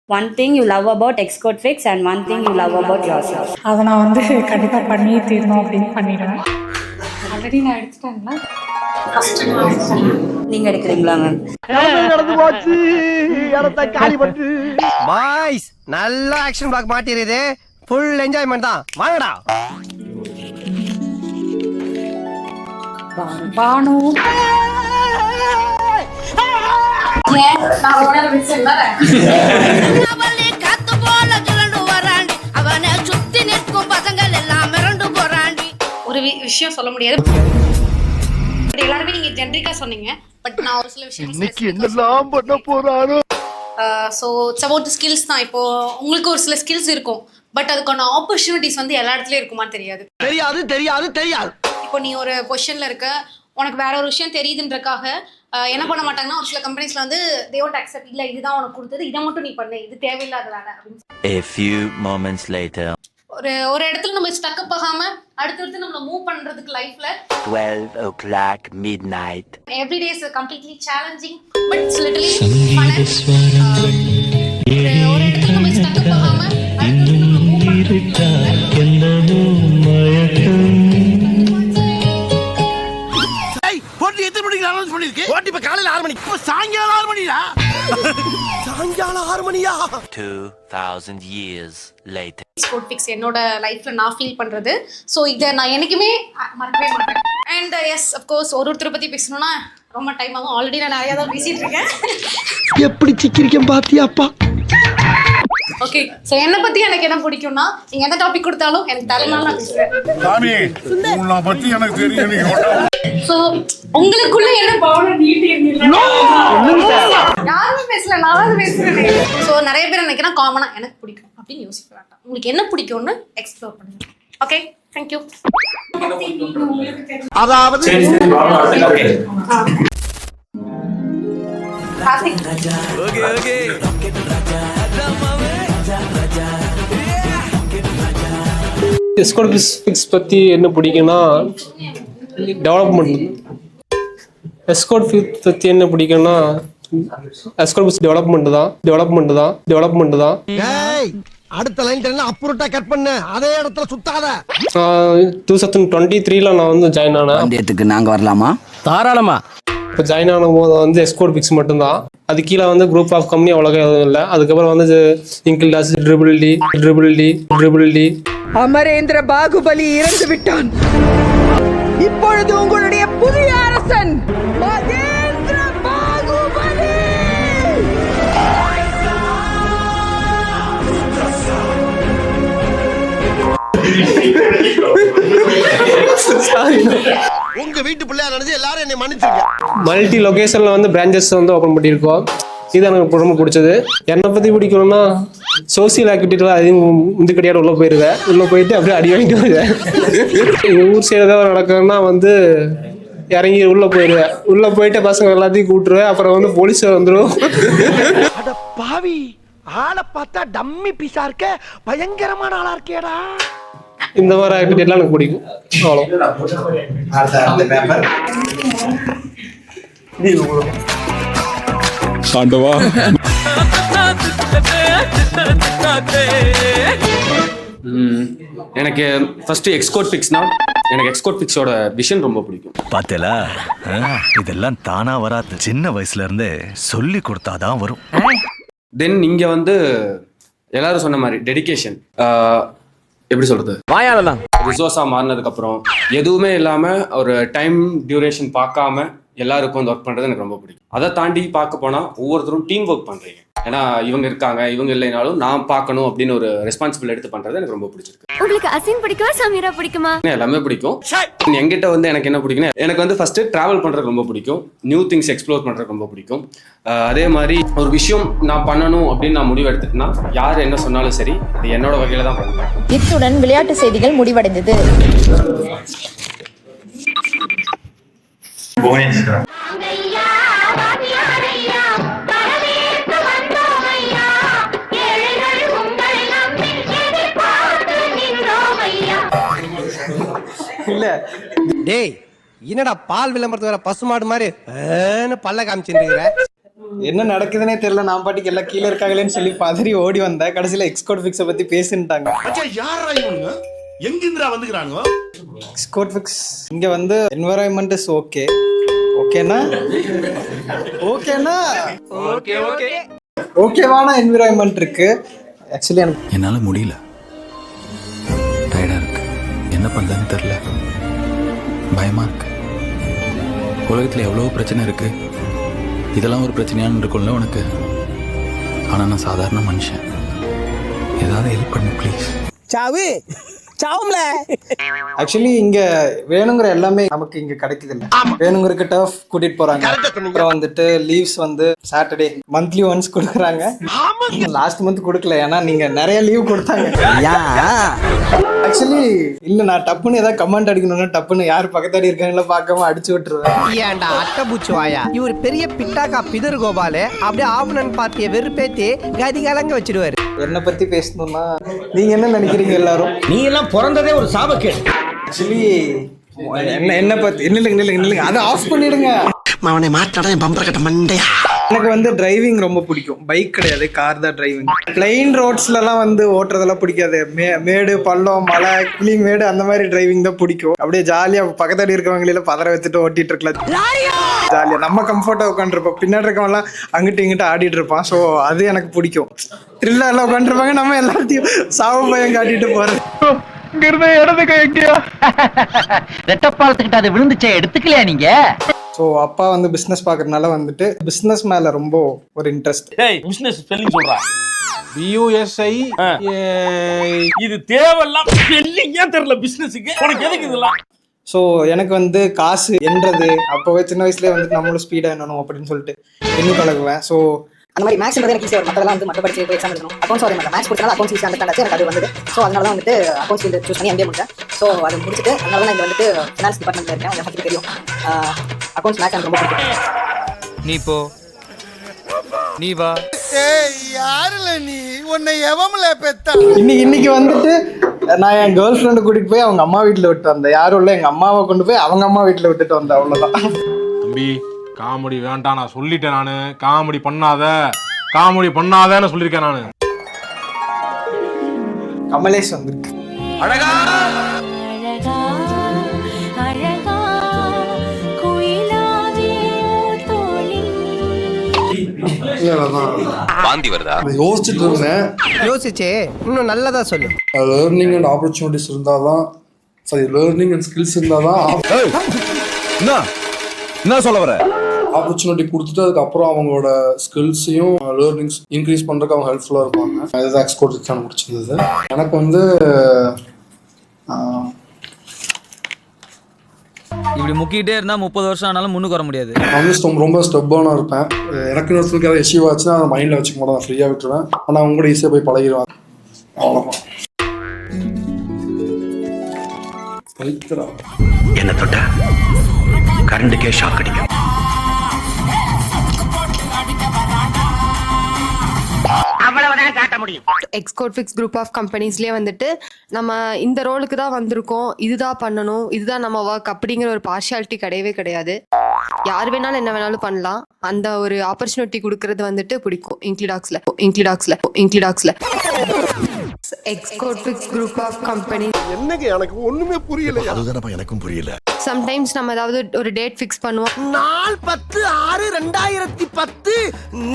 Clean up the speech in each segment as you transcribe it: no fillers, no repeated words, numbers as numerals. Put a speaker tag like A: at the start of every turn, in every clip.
A: One thing you love about Xcode Fix and one thing you love about yourself.
B: அதை நான் வந்து கண்டிப்பாக பண்ணியே தீரணும் அப்படின்னு பண்ணிடுவேன். ஆல்ரெடி நான் எடுத்துட்டேங்களா?
A: நீங்க எடுக்கிறீங்களா மேம்?
C: நடந்து போச்சு இடத்தை காலி பண்ணு. பாய்ஸ் நல்ல ஆக்ஷன் பிளாக் மாட்டிருது. ஃபுல் என்ஜாய்மெண்ட் தான். வாங்கடா.
B: பானு
D: ஒரு விஷயம் சொல்ல முடியாது. எல்லாருமே நீங்க ஜென்ரிக்கா சொன்னீங்க. பட் நான் ஒரு சில விஷயம்
C: இன்னைக்கு என்னெல்லாம் பண்ண போறாரோ.
D: ஸோ இட்ஸ் அபவுட் ஸ்கில்ஸ் தான். இப்போ உங்களுக்கு ஒரு சில ஸ்கில்ஸ் இருக்கும். பட் அதுக்கான ஆப்பர்ச்சுனிட்டிஸ் வந்து எல்லா இடத்துலயும் இருக்குமா தெரியாது.
C: தெரியாது.
D: இப்போ நீ ஒரு பொசிஷன்ல இருக்க, உனக்கு வேற ஒரு விஷயம் தெரியுதுன்றக்காக என்ன பண்ண மாட்டாங்கன்னா, ஒரு சில கம்பெனிஸ்ல வந்து they won't accept. இல்ல இதுதான் உனக்கு கொடுத்தது, இதை மட்டும் நீ பண்ணு, இது தேவையில்லாத வேலை அப்படின்னு.
E: A few moments later.
D: ஒரு இடத்துல நம்ம ஸ்டக் அப் ஆகாம அடுத்தடுத்து நம்மள மூவ் பண்றதுக்கு லைஃப்ல
E: 12 o'clock midnight.
D: every day is completely challenging but it's literally fun. ஒரு இடத்துல நம்ம ஸ்டக் அப் ஆகாம அடுத்தடுத்து நம்மள மூவ் பண்றதுக்கு
C: போட்டி எத்தனை மணிக்கு அனௌன்ஸ் பண்ணிருக்கு? போட்டி இப்ப காலையில 6 மணிக்கு. இப்ப சாயங்காலம் 6 மணியா? சாயங்காலம் 6 மணியா?
E: 2000 years later.
D: Xcode Fix என்னோட லைஃப்ல நான் ஃபீல் பண்றது. சோ இத நான் என்னைக்குமே மறக்கவே மாட்டேன். அண்ட் எஸ் ஆஃப் கோர்ஸ் ஒருத்தரை பத்தி பேசணும்னா ரொம்ப டைம் ஆகும். ஆல்ரெடி நான் நிறைய தான் பேசிட்டு இருக்கேன்.
C: எப்படி சிக்கிரிக்கம் பாத்தியாப்பா?
D: ஓகே, சோ என்ன பத்தி எனக்கு என்ன பிடிக்கும்னா, நீங்க எந்த டாபிக் கொடுத்தாலும் எனக்கு தரனால நான் பேசுவேன்.
F: சாமி உன்னை பத்தி எனக்கு தெரியும். நீங்க
D: சோ உங்களுக்குள்ள என்ன பவுல நீட்டி இருந்தீங்க? யாருமே பேசல, நான் தான் பேசுறேன். சோ நிறைய பேர் நினைக்கிறேன் காமனா எனக்கு பிடிக்கும் அப்படின்னு யோசிக்க வேண்டாம். உங்களுக்கு என்ன பிடிக்கும்னு எக்ஸ்ப்ளோர் பண்ணுங்க. Okay, thank you.
C: அதாவது
F: ஓகே
G: Xcode Fix பற்றி என்ன பிடிக்குன்னா டெவலப்மெண்ட். Xcode Fix பற்றி என்ன பிடிக்குன்னா Xcode Fix டெவலப்மெண்ட் தான்.
C: அடுத்த லைன் அப்புறட்டா கட் பண்ணு. அதே இடத்துல சுத்தாத.
G: 2023 நான் வந்து ஜாயின் ஆனேன்.
H: பந்தயத்துக்கு நாங்க வரலாமா? தாராளமா.
G: இப்போ ஜாயின் ஆகும் போது வந்து Xcode Fix மட்டும்தான். அது கீழே வந்து குரூப் ஆஃப் கம்பெனி அவ்வளோக்கா எதுவும் இல்லை. அதுக்கப்புறம் வந்து இன்கில்டாஸ் ட்ரிபிள் டி.
I: அமரேந்திர பாகுபலி இறந்து விட்டான். இப்பொழுது உங்களுடைய புதிய அரசன் மகேந்திர பாகுபலி.
C: உங்க வீட்டு பிள்ளையா நினைச்சு எல்லாரும் என்னை மன்னிச்சிருங்க.
G: மல்டி லொகேஷன்ல வந்து பிரான்ச்சஸ் வந்து ஓப்பன் பண்ணியிருக்கோம். இது எனக்கு ரொம்ப பிடிச்சது. என்னை பற்றி பிடிக்கணும்னா சோசியல் ஆக்டிவிட்டியில் அதிகம் முந்துக்கடியாடு உள்ளே போயிடுவேன். உள்ளே போயிட்டு அப்படியே அடி வாங்கிட்டு வருவேன். எங்கள் ஊர் சைடு ஏதாவது நடக்கணும்னா வந்து இறங்கி உள்ளே போயிடுவேன். உள்ளே போயிட்டு பசங்க எல்லாத்தையும் கூப்பிட்டுருவேன். அப்புறம் வந்து போலீஸ் வந்துடும்.
C: பாவி ஆளை பார்த்தா டம்மி பீஸா இருக்க, பயங்கரமான ஆளா இருக்கேடா.
G: இந்த மாதிரி ஆக்டிவிட்டி எல்லாம் எனக்கு பிடிக்கும்.
F: ஆண்டவா
J: எனக்கு ஃபர்ஸ்ட் Xcode Fixனா எனக்கு Xcode Fixோட விஷன் ரொம்ப பிடிக்கும்.
K: பார்த்தேல, இதெல்லாம் தானா வராது. சின்ன வயசுல இருந்தே சொல்லி கொடுத்தாதான் வரும்.
J: தென் இங்க வந்து எல்லாரும் சொன்ன மாதிரி டெடிகேஷன், எப்படி சொல்றது,
C: வாயாலதான்
J: ரிசோர்ஸா மாறினதுக்கு அப்புறம் எதுவுமே இல்லாம ஒரு டைம் டியூரேஷன் பார்க்காம எல்லாருக்கும் வந்து ஒர்க் பண்றது எனக்கு ரொம்ப பிடிக்கும். அதை தாண்டி பார்க்க போனா ஒவ்வொருத்தரும் டீம் ஒர்க் பண்றீங்க. ஏன்னா இவங்க இருக்காங்க, இவங்க இல்லைனாலும் நான் பார்க்கணும் அப்படின்னு ஒரு ரெஸ்பான்சிபிள் எடுத்து பண்றது எனக்கு ரொம்ப பிடிச்சிருக்கு.
L: உங்களுக்கு அசின் பிடிக்குமா சமீரா பிடிக்குமா?
J: எல்லாமே பிடிக்கும். என்கிட்ட வந்து எனக்கு என்ன பிடிக்குன்னா, எனக்கு வந்து ஃபர்ஸ்ட் டிராவல் பண்றது ரொம்ப பிடிக்கும். நியூ திங்ஸ் எக்ஸ்ப்ளோர் பண்றது ரொம்ப பிடிக்கும். அதே மாதிரி ஒரு விஷயம் நான் பண்ணணும் அப்படின்னு நான் முடிவு எடுத்துட்டேன்னா யார் என்ன சொன்னாலும் சரி, அது என்னோட வகையில தான் பண்ணுவேன்.
L: இத்துடன் விளையாட்டு செய்திகள் முடிவடைந்தது.
G: இல்ல
C: டேய் என்னடா பால் விளம்பரத்து வர பசுமாடு மாதிரி பல்ல காமிச்சுட்டு
G: என்ன நடக்குதுன்னே தெரியல. நான் பாட்டுக்கு எல்லாம் கீழே இருக்காங்களேன்னு சொல்லி பதறி ஓடி வந்தேன். கடைசியில எக்ஸ்கோட் ஃபிக்ஸை பத்தி பேசிட்டாங்க.
F: எங்கிந்திரா வந்துக்கிறாங்க
G: எக்ஸ்கோட் ஃபிக்ஸ் இங்க வந்து என்வரான்மெண்ட் இஸ் ஓகே. ஓகேனா ஓகேவான என்விரான்மெண்ட் இருக்கு. ஆக்சுவலி எனக்கு
H: என்னால முடியல, டயர்டா இருக்கு, என்ன பண்றதுன்னு தெரியல, பயமா இருக்கு. உலகத்துல எவ்வளவு பிரச்சனை இருக்கு, இதெல்லாம் ஒரு பிரச்சனையான்னு இருக்கும்ல உனக்கு. ஆனா நான் சாதாரண மனுஷன், ஏதாவது ஹெல்ப் பண்ணு ப்ளீஸ்.
C: சாவும்ல.
G: ஆக்சுவலி இங்க வேணுங்கிற எல்லாமே நமக்கு இங்க கிடைக்குது இல்ல. வேணுங்கிற டர்ஃப் கூட்டிட்டு போறாங்க. அப்புறம் வந்துட்டு லீவ்ஸ் வந்து சாட்டர்டே மந்த்லி ஒன்ஸ் கொடுக்குறாங்க. லாஸ்ட் மந்த் கொடுக்கல, ஏன்னா நீங்க நிறைய லீவ் கொடுத்தாங்க. ஆக்சுவலி இல்ல, நான் டப்புன்னு ஏதாவது கமெண்ட் அடிக்கணும்னா டப்புன்னு யார் பக்கத்தாடி இருக்காங்களோ பார்க்காம அடிச்சு விட்டுருவேன்.
C: ஏன்டா அட்டபூச்சி வாயா, இவர் பெரிய பிட்டாக்கா பிதர் கோபாலு அப்படியே ஆபனன் பார்ட்டிய வெறுப்பேத்தி கதி கலங்க வச்சிடுவாரு.
G: என்னை பத்தி பேசணும்னா நீங்க என்ன நினைக்கிறீங்க எல்லாரும்?
C: நீ எல்லாம் பிறந்ததே ஒரு சாபக்கேடு.
G: ஆக்சுவலி என்ன பத்தி நில்லுங்க அதை ஆஃப் பண்ணிடுங்க.
C: அவனை மாட்டாடா என் பம்பர கட்ட மண்டையா.
G: எனக்கு வந்து டிரைவிங் ரொம்ப பிடிக்கும். பைக் கிடையாது, கார் தான் டிரைவிங். பிளைன் ரோட்ஸ்லாம் வந்து ஓட்டுறதெல்லாம் பிடிக்காது. மேடு பள்ளம் மலை கிளி மேடு அந்த மாதிரி டிரைவிங் தான் பிடிக்கும். அப்படியே ஜாலியா பக்கத்தாடி இருக்கவங்கள பதற வச்சுட்டு ஓட்டிட்டு இருக்கலாம். ஜாலியா நம்ம கம்ஃபர்ட்டா உட்காந்துருப்போம். பின்னாடி இருக்கவங்கலாம் அங்கிட்டு இங்கிட்ட ஆடிட்டு இருப்பான். ஸோ அது எனக்கு பிடிக்கும். த்ரில்லா எல்லாம் உட்காந்துருப்பாங்க, நம்ம எல்லாத்தையும் சாவு பயம் காட்டிட்டு போறது.
C: ரெட்டப்பாலத்துக்கிட்ட அது விழுந்துச்சே, எடுத்துக்கலையா நீங்க?
G: ஸோ அப்பா வந்து பிஸ்னஸ் பார்க்கறதுனால வந்துட்டு பிஸ்னஸ் மேல ரொம்ப ஒரு இன்ட்ரெஸ்ட்.
F: பிசினஸ் ஸ்பெல்லிங் சொல்றா. BUSI. இது தேவையில்லாம் ஸ்பெல்லிங்கே தெரியல பிசினஸுக்கு. உனக்கு எதுக்கு இதெல்லாம்?
G: ஸோ எனக்கு வந்து காசு என்றது அப்போவே சின்ன வயசுலேயே வந்துட்டு நம்மளும் ஸ்பீடாக எண்ணணும் அப்படின்னு சொல்லிட்டு இன்னும் பழகுவேன். ஸோ
I: அந்த மாதிரி மேக்ஸ் எனக்கு ஈஸியாக மற்றதெல்லாம் வந்து மற்ற படிச்சு எக்ஸாம் எழுதணும். அக்கௌண்ட்ஸ் வரே மாட்டேன். மேக்ஸ் படிச்சாலும் அக்கௌண்ட்ஸ் ஈஸியாக அண்டர்ஸ்டாண்ட் எனக்கு அது வந்து. ஸோ அதனால தான் வந்துட்டு அக்கௌண்ட்ஸ் ஃபீல்டு சூஸ் பண்ணி MBA முடிச்சேன். ஸோ அது முடிச்சுட்டு அதனால தான் இங்கே வந்துட்டு ஃபினான்ஸ் டிபார்ட்மெண்ட்டில் இருக்கேன். எனக்கு தெரியும் அக்கௌண்ட்ஸ் மேக்ஸ் எனக்கு ரொம்ப பிடிக்கும்.
C: நீ போ, நீ வா. யாருல நீ உன்னை எவமல பெத்தா?
G: இன்னைக்கு வந்துட்டு நான் என் கேர்ள் ஃப்ரெண்டு கூட்டிட்டு போய் அவங்க அம்மா வீட்டில் விட்டு வந்தேன். யாரும் இல்லை, எங்கள் அம்மாவை கொண்டு போய் அவங்க அம்மா வீட்டில் விட்டுட்டு வந்தேன். அவ்வளோதான்.
F: தம்பி காமெடி வேண்டாம், நான் சொல்லிட்டேன். நானு காமெடி பண்ணாதன்னு சொல்லியிருக்கேன். நானு
G: கமலேஷ் வந்திருக்கு.
C: அழகா
J: வாந்தி வருதா?
C: யோசிச்சுட்டு இருந்தேன். யோசிச்சே இன்னும் நல்லதா சொல்லு.
F: லேர்னிங் அண்ட் ஆப்பர்ச்சுனிட்டிஸ் இருந்தாதான், லேர்னிங் அண்ட் ஸ்கில்ஸ் இருந்தாதான்
K: என்ன சொல்ல வர?
F: ஆப்பர்ச்சுனிட்டி கொடுத்துட்டு அதுக்கப்புறம் அவங்களோட ஸ்கில்ஸையும் லேர்னிங்ஸ் இன்க்ரீஸ் பண்றதுக்கு அவங்க ஹெல்ப்ஃபுல்லா இருப்பாங்க. அதுதான் எக்ஸ்போர்ட் எக்ஸாம் முடிச்சிருந்தது. எனக்கு வந்து
H: இப்படி முக்கிட்டே இருந்தா 30 வருஷம் ஆனாலும் முன்னுக்கு வர முடியாது.
F: நான் வந்து ரொம்ப ஸ்டெப்பானா இருப்பேன். எனக்கு இன்னொருத்தருக்கு ஏதாவது இஷ்யூ ஆச்சுன்னா அதை மைண்டில் வச்சுக்க மாட்டேன், நான் ஃப்ரீயாக விட்டுருவேன். ஆனால் அவங்க கூட ஈஸியாக போய் பழகிடுவேன். அவ்வளோதான்.
K: என்ன தொட்ட கரண்டுக்கே ஷாக் அடிக்கும்.
D: எக்ஸ்கோட் ஃபிக்ஸ் குரூப் ஆஃப் கம்பெனிஸ்லேயே வந்துட்டு நம்ம இந்த ரோலுக்கு தான் வந்திருக்கோம், இதுதான் பண்ணணும், இதுதான் நம்ம ஒர்க் அப்படிங்கிற ஒரு பார்ஷியாலிட்டி கிடையவே கிடையாது. யார் வேணாலும் என்ன வேணாலும் பண்ணலாம். அந்த ஒரு ஆப்பர்ச்சுனிட்டி கொடுக்கறது வந்துட்டு பிடிக்கும். இன்க்ளிடாக்ஸ்ல எக்ஸ்கோட் ஃபிக்ஸ் குரூப் ஆஃப் கம்பெனி.
C: என்னங்க எனக்கு ஒண்ணுமே புரியல.
K: அதுதான் எனக்கும் புரியல.
D: சம்டைம்ஸ் நம்ம ஏதாவது ஒரு டேட் ஃபிக்ஸ் பண்ணுவோம்.
C: நாள் 10/6/2010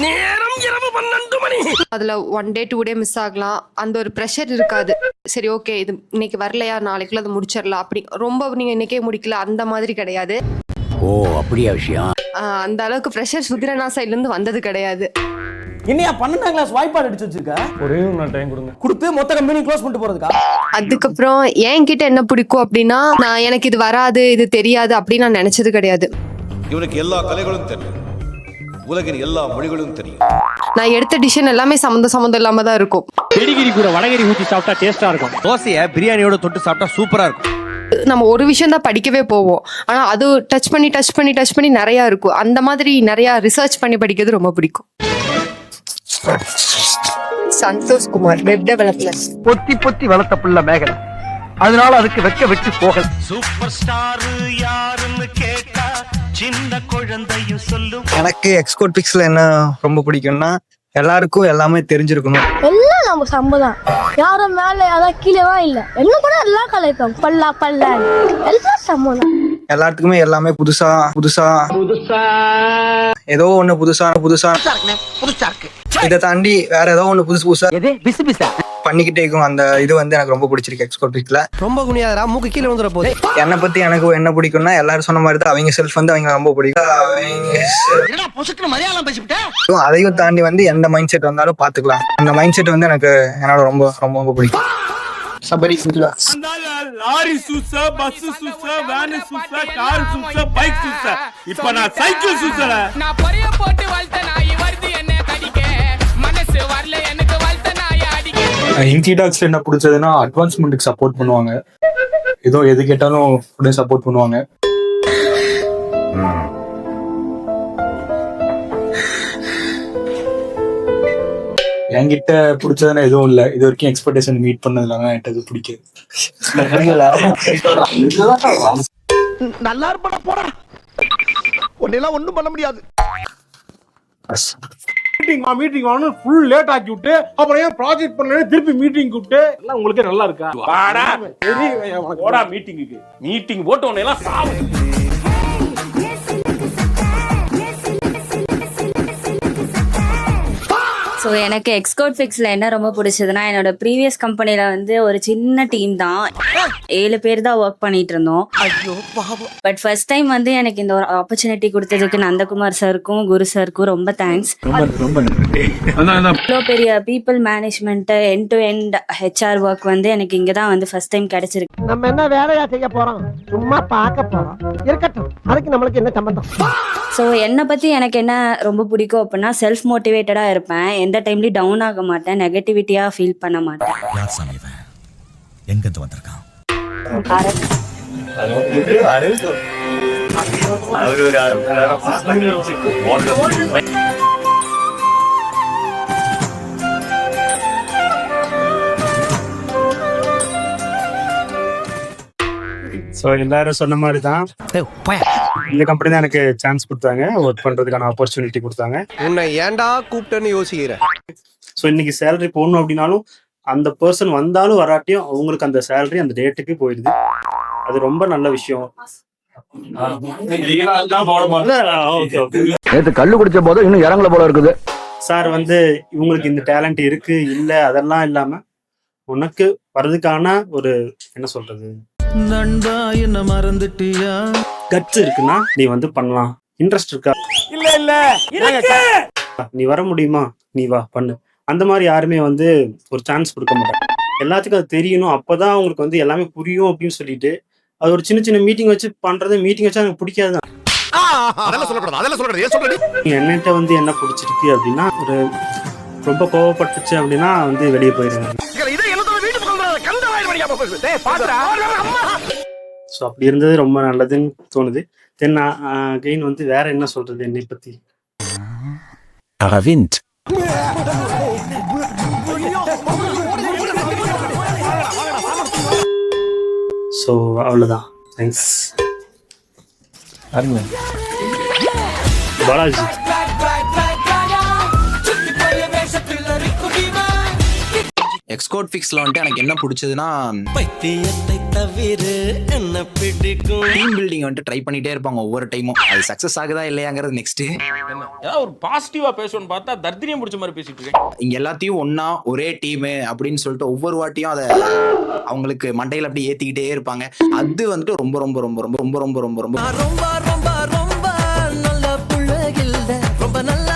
C: நேரம் இரவு 12 மணி.
D: அதுல 1 டே 2 டே மிஸ் ஆகலாம். அந்த ஒரு ப்ரெஷர் இருக்காது. சரி ஓகே, இது இன்னைக்கு வரலையா, நாளைக்குள்ள அதை முடிச்சிடலாம். அப்படி ரொம்ப நீங்க இன்னைக்கே முடிக்கல அந்த மாதிரி கிடையாது.
H: ஓ அப்படியா விஷயம்?
D: அந்த அளவுக்கு ப்ரெஷர் சுதிரனா சைட்ல இருந்து வந்தது கிடையாது.
C: என்னையா 12ஆம் கிளாஸ் வாய்ப்பாடு அடிச்சு வச்சிருக்க? ஒரே ஒரு டைம் கொடுங்க. கொடுத்து மொத்த கம்பெனி க்ளோஸ் பண்ணிட்டு போறதுக்கா?
D: அதுக்கப்புறம் என்கிட்ட என்ன பிடிக்கும் அப்படின்னா, நான் எனக்கு இது வராது இது தெரியாது அப்படின்னு நான் நினைச்சது கிடையாது.
K: இவனுக்கு எல்லா கலைகளும் தெரியும், உலகின் எல்லா மொழிகளும் தெரியும்.
D: நான் எடுத்த டிசிஷன் எல்லாமே சம்மந்தம் இல்லாம தான் இருக்கும்.
G: பெடிகிரி கூட வடகரி ஊத்தி சாப்பிட்டா டேஸ்டா இருக்கும்.
C: தோசையை பிரியாணியோட தொட்டு சாப்பிட்டா சூப்பரா இருக்கும்.
D: நம்ம ஒரு விஷயம் தான் படிக்கவே போவோம், ஆனா அது டச் பண்ணி நிறைய இருக்கும். அந்த மாதிரி நிறைய ரிசர்ச் பண்ணி படிக்கிறது ரொம்ப பிடிக்கும். Santhosh Kumar, web development.
C: பொத்தி வளர்த்த புள்ள மேகலை அதனால அதுக்கு வெக்க வெட்டு போகல.
K: சூப்பர் ஸ்டார் யாருன்னு கேட்டா சின்ன குழந்தையும் சொல்லும்.
I: எனக்கு எக்ஸ்கோட் பிக்ஸ்ல என்ன ரொம்ப பிடிக்கும்னா எல்லாருக்கும் எல்லாமே தெரிஞ்சிருக்கணும்.
L: எல்லாம் நம்ம சம்பதான், யாரும் மேல யாரும் கீழேவா இல்ல, என்ன கூட எல்லாம் கலைப்போம், பல்ல எல்லாம் சம்பதான்.
I: எல்லாத்துக்குமே எல்லாமே புதுசா புதுசா புதுசா ஏதோ ஒண்ணு புதுசா புதுசா
C: புதுசா இருக்கு.
I: இதை தாண்டி வேற ஏதோ ஒண்ணு புதுசு புதுசா பண்ணிக்கிட்டே இருக்கும். அந்த இது வந்து எனக்கு ரொம்ப பிடிச்சிருக்கு எக்ஸ்கோட் பிக்ஸ்ல.
C: ரொம்ப குனியாதரா, மூக்கு கீழே வந்துற போது.
I: என்னை பத்தி எனக்கு என்ன பிடிக்கும்னா எல்லாரும் சொன்ன மாதிரி தான் அவங்க செல்ஃப் வந்து அவங்க ரொம்ப பிடிக்கும். அதையும் தாண்டி வந்து எந்த மைண்ட் செட் வந்தாலும் பாத்துக்கலாம். அந்த மைண்ட் செட் வந்து எனக்கு என்னோட ரொம்ப ரொம்ப ரொம்ப பிடிக்கும். சபரி
M: லாரி சூச, பஸ் சூச, வேன் சூச, கார் சூச, பைக் சூச, இப்ப நான் சைக்கிள் சூசல. நான் பரிய போட்டு வளர்த்த நாய் வருது என்ன கடிக்க, மனசு வரல எனக்கு வளர்த்த நாய் அடிக்க.
F: இன்கிடாக்ஸ்ல என்ன பிடிச்சதுன்னா அட்வான்ஸ்மெண்ட்டுக்கு சப்போர்ட் பண்ணுவாங்க. ஏதோ எது கேட்டாலும் உடனே சப்போர்ட் பண்ணுவாங்க. என்கிட்ட பிடிச்சதுன்னா எதுவும் இல்லை. இது வரைக்கும் எக்ஸ்பெக்டேஷன் மீட் பண்ணதுலாம் என்கிட்ட இது பிடிக்குது.
C: நல்லா இருப்பா போடா, உன்னெல்லாம் ஒண்ணும் பண்ண முடியாது.
M: மீட்டிங் வாங்கணும் ஃபுல் லேட் ஆக்கி விட்டு அப்புறம் ஏன் ப்ராஜெக்ட் பண்ணல திருப்பி மீட்டிங் கூப்பிட்டு எல்லாம் உங்களுக்கு நல்லா இருக்கா? வாடா போடா மீட்டிங்குக்கு. மீட்டிங் போட்டு உன்னை எல்லாம் சாவு.
A: ஸோ எனக்கு எக்ஸ்கோட் ஃபிக்ஸில் என்ன ரொம்ப பிடிச்சதுன்னா, என்னோட ப்ரீவியஸ் கம்பெனியில் வந்து ஒரு சின்ன டீம் தான், 7 பேர் தான் ஒர்க் பண்ணிட்டு இருந்தோம். பட் ஃபர்ஸ்ட் டைம் வந்து எனக்கு இந்த ஒரு ஆப்பர்ச்சுனிட்டி கொடுத்ததுக்கு நந்தகுமார் சாருக்கும் குரு சாருக்கும் ரொம்ப தேங்க்ஸ். இவ்வளோ பெரிய people management end to end HR work வந்து எனக்கு இங்கே தான் வந்து ஃபர்ஸ்ட் டைம் கிடைச்சிருக்கு.
C: நம்ம என்ன வேலையா செய்ய போறோம், சும்மா பார்க்க போறோம். இருக்கட்டும், அதுக்கு நம்மளுக்கு என்ன சம்பந்தம்?
A: ஸோ என்னை பற்றி எனக்கு என்ன ரொம்ப பிடிக்கும் அப்படின்னா, செல்ஃப் மோட்டிவேட்டடாக இருப்பேன், எந்த டைம்லயும் டவுன் ஆக மாட்டேன், நெகட்டிவிட்டியா ஃபீல் பண்ண மாட்டேன்.
K: யார் சாமி இவன்? எங்க இருந்து வந்திருக்கான்?
F: ஸோ எல்லாரும் சொன்ன மாதிரி தான் இந்த கம்பெனி தான் எனக்கு சான்ஸ் கொடுத்தாங்க, ஒர்க் பண்றதுக்கான ஆப்பர்ச்சுனிட்டி கொடுத்தாங்க.
C: உன்னை ஏன்டா கூப்பிட்டேன்னு யோசிக்கிறேன்.
F: ஸோ இன்னைக்கு சேலரி போடணும் அப்படின்னாலும் அந்த பர்சன் வந்தாலும் வராட்டியும் அவங்களுக்கு அந்த சேலரி அந்த டேட்டுக்கு போயிடுது. அது ரொம்ப நல்ல விஷயம்.
C: நேத்து கல்லு குடிச்ச போது இன்னும் இறங்கல போல இருக்குது.
F: சார் வந்து இவங்களுக்கு இந்த டேலண்ட் இருக்கு இல்ல அதெல்லாம் இல்லாம உனக்கு வர்றதுக்கான ஒரு என்ன சொல்றது,
K: நண்பா என்ன மறந்துட்டியா,
F: கட்ஸ் இருக்குன்னா நீ வந்து பண்ணலாம். இன்ட்ரெஸ்ட் இருக்கா?
M: இல்ல
F: நீ வர முடியுமா, நீ வா பண்ணு. அந்த மாதிரி யாருமே வந்து ஒரு சான்ஸ் கொடுக்க மாட்டாங்க. எல்லாத்துக்கும் அது தெரியணும், அப்பதான் அவங்களுக்கு வந்து எல்லாமே புரியும் அப்படின்னு சொல்லிட்டு அது ஒரு சின்ன சின்ன மீட்டிங் வச்சு பண்றது. மீட்டிங் வச்சா எனக்கு பிடிக்காதுதான். என்னட்ட வந்து என்ன பிடிச்சிருக்கு அப்படின்னா, ஒரு ரொம்ப கோவப்பட்டுச்சு அப்படின்னா வந்து வெளியே போயிடுவேன். ஸோ அப்படி இருந்தது ரொம்ப நல்லதுன்னு தோணுது. தென் அகைன் வந்து வேற என்ன சொல்றது என்னை பத்தி.
E: அரவிந்த்
F: ஸோ அவ்வளோதான். தேங்க்ஸ். பாலாஜி
H: எக்ஸ்கோட் ஃபிக்ஸ்ல வந்துட்டு எனக்கு என்ன பிடிச்சதுன்னா, டீம் பில்டிங் வந்துட்டு ட்ரை பண்ணிட்டே இருப்பாங்க ஒவ்வொரு டைமும். அது சக்சஸ் ஆகுதா இல்லையாங்கிறது நெக்ஸ்ட்.
M: ஒரு பாசிட்டிவா பேசணும்னு பார்த்தா தர்தினியம் பிடிச்ச மாதிரி பேசிட்டு இருக்கேன்.
H: இங்க எல்லாத்தையும் ஒன்னா ஒரே டீம் அப்படின்னு சொல்லிட்டு ஒவ்வொரு வாட்டியும் அதை அவங்களுக்கு மண்டையில அப்படி ஏத்திக்கிட்டே இருப்பாங்க. அது வந்துட்டு ரொம்ப ரொம்ப ரொம்ப ரொம்ப ரொம்ப ரொம்ப ரொம்ப ரொம்ப ரொம்ப ரொம்ப நல்ல புள்ள இல்ல, ரொம்ப நல்ல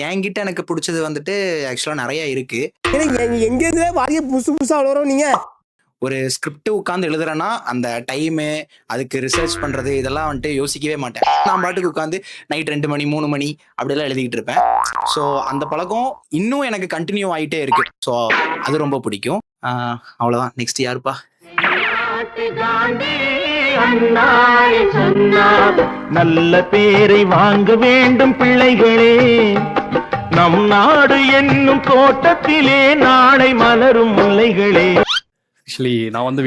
H: என்கிட்ட எனக்கு பிடிச்சது வந்துட்டு ஆக்சுவலா நிறைய இருக்கு.
C: எங்க இருந்து வாரிய புதுசு புதுசா வளரும். நீங்க
H: ஒரு ஸ்கிரிப்ட் உட்காந்து எழுதுறேன்னா அந்த டைமு, அதுக்கு ரிசர்ச் பண்றது, இதெல்லாம் வந்துட்டு யோசிக்கவே மாட்டேன். நான் பாட்டுக்கு உட்காந்து நைட் 2 மணி 3 மணி அப்படியெல்லாம் எழுதிக்கிட்டு இருப்பேன். ஸோ அந்த பழக்கம் இன்னும் எனக்கு கண்டினியூ ஆகிட்டே இருக்கு. ஸோ அது ரொம்ப பிடிக்கும். அவ்வளோதான். நெக்ஸ்ட் யாருப்பா?
K: நல்ல பேரை வாங்க வேண்டும் பிள்ளைகளே,
M: நம் நாடு என்னும் தோட்டத்திலே நாளை மலரும் முல்லைகளே.
N: ஆக்சுவலி நான் வந்து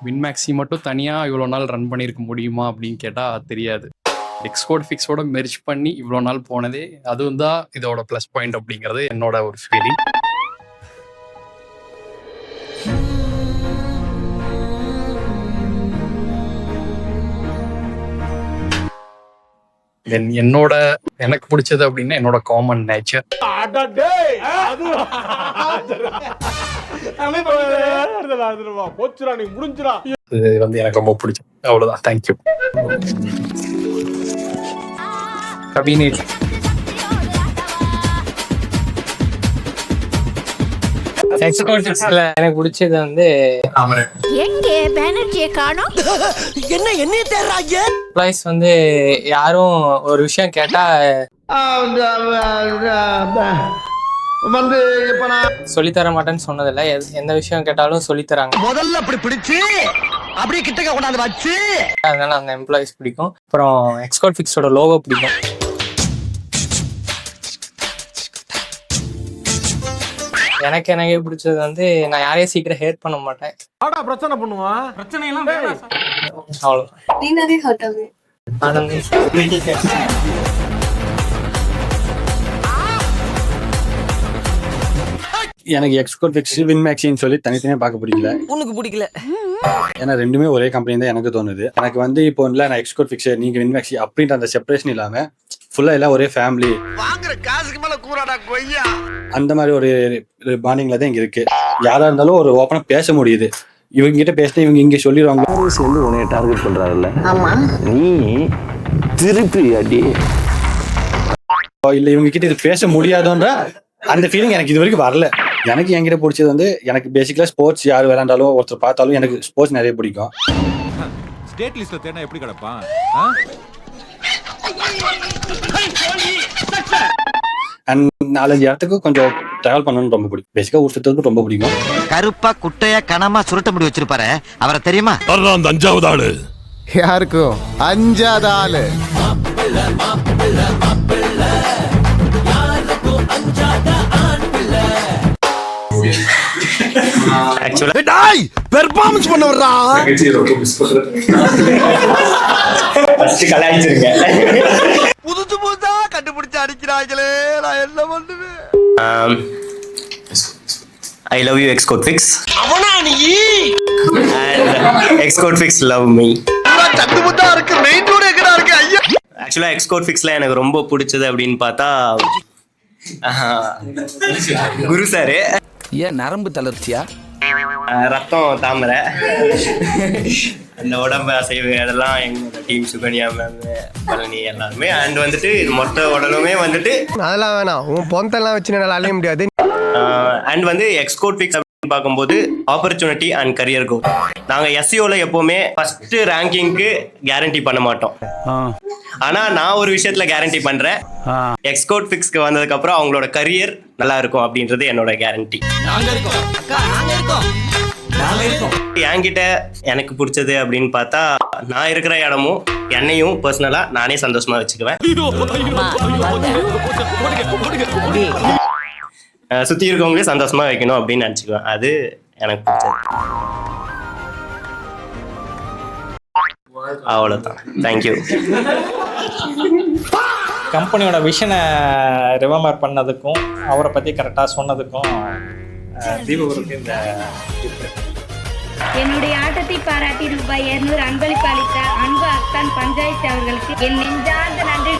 N: வின்மேக்ஸி மட்டும் தனியாக இவ்வளோ நாள் ரன் பண்ணியிருக்க முடியுமா அப்படின்னு கேட்டால் தெரியாது. எக்ஸ்கோட் ஃபிக்ஸோட மெர்ஜ் பண்ணி இவ்வளோ நாள் போனதே அதுவும் தான் இதோட ப்ளஸ் பாயிண்ட் அப்படிங்கிறது என்னோட ஒரு ஃபீலிங். எனக்கு பிடிச்சது அப்படின்னா என்னோட காமன் நேச்சர். இது வந்து எனக்கு ரொம்ப பிடிச்சது. அவ்வளவுதான். தேங்க்யூ.
O: எனக்கு பிடிச்சது வந்து
L: எங்கே பேனர்ஜியை காணோம்?
C: என்ன தேடுறாங்க?
O: எம்ப்ளாயிஸ் வந்து யாரும் ஒரு விஷயம் கேட்டா
C: வந்து இப்ப நான்
O: சொல்லித்தர மாட்டேன்னு சொன்னதில்ல. எந்த விஷயம் கேட்டாலும் சொல்லித்தராங்க.
C: முதல்ல அப்படி பிடிச்சு அப்படியே கிட்டக்க கொண்டாந்து வச்சு,
O: அதனால அந்த எம்ப்ளாயிஸ் பிடிக்கும். அப்புறம் எக்ஸ்கோட் ஃபிக்ஸோட லோகோ பிடிக்கும். எனக்கு பிடிச்சது வந்து நான் யாரையும் சீக்கிரம் ஹேட் பண்ண மாட்டேன்.
C: பிரச்சனை பண்ணுவான். பிரச்சனை எல்லாம்
O: அவ்வளவுதான்.
F: எனக்கு எக்ஸ்கோட் ஃபிக்ஸ் வின்மேக்ஸின்னு சொல்லி தனித்தனியாக பார்க்க பிடிக்கல.
C: உனக்கு பிடிக்கல?
F: ஏன்னா ரெண்டுமே ஒரே கம்பெனி தான் எனக்கு தோணுது. எனக்கு வந்து இப்போ இல்லை நான் எக்ஸ்கோட் ஃபிக்ஸ் நீங்க வின்மேக்ஸி அப்படின்ற அந்த செப்பரேஷன் இல்லாம ஃபுல்லா எல்லாம் ஒரே ஃபேமிலி,
C: வாங்குற காசுக்கு மேல கூறாடா கொய்யா,
F: அந்த மாதிரி ஒரு பாண்டிங்ல தான் இங்க இருக்கு. யாரா இருந்தாலும் ஒரு ஓப்பனா பேச முடியுது. இவங்க கிட்ட பேசிட்டு இவங்க இங்க சொல்லிடுவாங்க.
C: சேர்ந்து உன்னைய டார்கெட் பண்றாங்கல்ல, நீ திருப்பி அடி
F: இல்ல இவங்க கிட்ட இது பேச முடியாதுன்ற அந்த ஃபீலிங் எனக்கு இது வரைக்கும் வரல. எனக்கு என்கிட்ட பிடிச்சது வந்து எனக்கு பேசிக்கலா ஸ்போர்ட்ஸ் யார் விளையாண்டாலும் ஒருத்தர் பார்த்தாலும் எனக்கு ஸ்போர்ட்ஸ் நிறைய பிடிக்கும்.
M: ஸ்டேட் லிஸ்ட்ல தேனா எப்படி கிடப்பான்?
F: அண்ட் 4-5 இடத்துக்கு கொஞ்சம் டிராவல் பண்ணணும்னு ரொம்ப பிடிக்கும். பேசிக்கா ஊர் சுத்துறதுக்கு ரொம்ப பிடிக்கும்.
C: கருப்பா குட்டையா கனமா சுருட்ட முடி வச்சிருப்பாரு, அவரை தெரியுமா?
M: அந்த 5வது ஆளு
C: யாருக்கும் 5வது ஆளு பெர்ஃபார்மன்ஸ் பண்ண வர்றா. புதுசு புதுசா கண்டுபிடிச்சு அடிக்கிறாங்களே, நான் என்ன பண்ணுவேன்?
P: I love you Xcode fix.
C: அவனா நீ?
P: Xcode fix love me.
C: சட்டு புத்தா இருக்கு, மெயின் ரோட் எங்கடா இருக்கு ஐயா?
P: ஆக்சுவலா எக்ஸ்கோட் ஃபிக்ஸ்ல எனக்கு ரொம்ப பிடிச்சது அப்படின்னு பார்த்தா குரு சாரு.
H: ஏன் நரம்பு தளர்ச்சியா?
P: ரத்தம் தாமரை, அந்த உடம்பு அசைவு அதெல்லாம் எங்களோட டீம் சுகன்யா மேம், பழனி எல்லாருமே. அண்ட் வந்துட்டு இது மொத்த உடலுமே வந்துட்டு
C: அதெல்லாம் வேணாம், உன் பொந்தெல்லாம் வச்சு என்னால் அழிய முடியாது.
P: அண்ட் வந்து எக்ஸ்கோட் ஃபிக்ஸ் பார்க்கும்போது ஆப்பர்ச்சுனிட்டி அண்ட் கரியர் growth. நாங்க எஸ்சிஓல எப்பவுமே ஃபர்ஸ்ட் ரேங்கிங்க்கு கேரண்டி பண்ண மாட்டோம். ஆனா நான் ஒரு விஷயத்துல கேரண்டி பண்றேன், எக்ஸ்கோட் ஃபிக்ஸ்க்கு வந்ததுக்கு அப்புறம் அவங்களோட கரியர் நல்லா இருக்கும் அப்படின்றது என்னோட கேரண்டி. என்கிட்ட எனக்கு பிடிச்சது அப்படின்னு பார்த்தா நான் இருக்கிற இடமும் என்னையும் பர்சனலா நானே சந்தோஷமா வச்சுக்குவேன். சுத்தி இருக்கவங்களே சந்தோஷமா வைக்கணும் அப்படின்னு நினைச்சுக்குவேன். அது எனக்கு பிடிச்சது. அவ்வளவுதான். தேங்க்யூ.
O: கம்பெனியோட விஷனை ரிமெம்பர் பண்ணதுக்கும் அவரை பற்றி கரெக்டாக சொன்னதுக்கும் தீபகுருக்கு இந்த
L: என்னுடைய ஆட்டத்தை பாராட்டி ரூபாய் 200 அன்பளிப்பு அளித்த அன்பு அத்தான் பஞ்சாயத்து அவர்களுக்கு என் நெஞ்சார்ந்த நன்றி.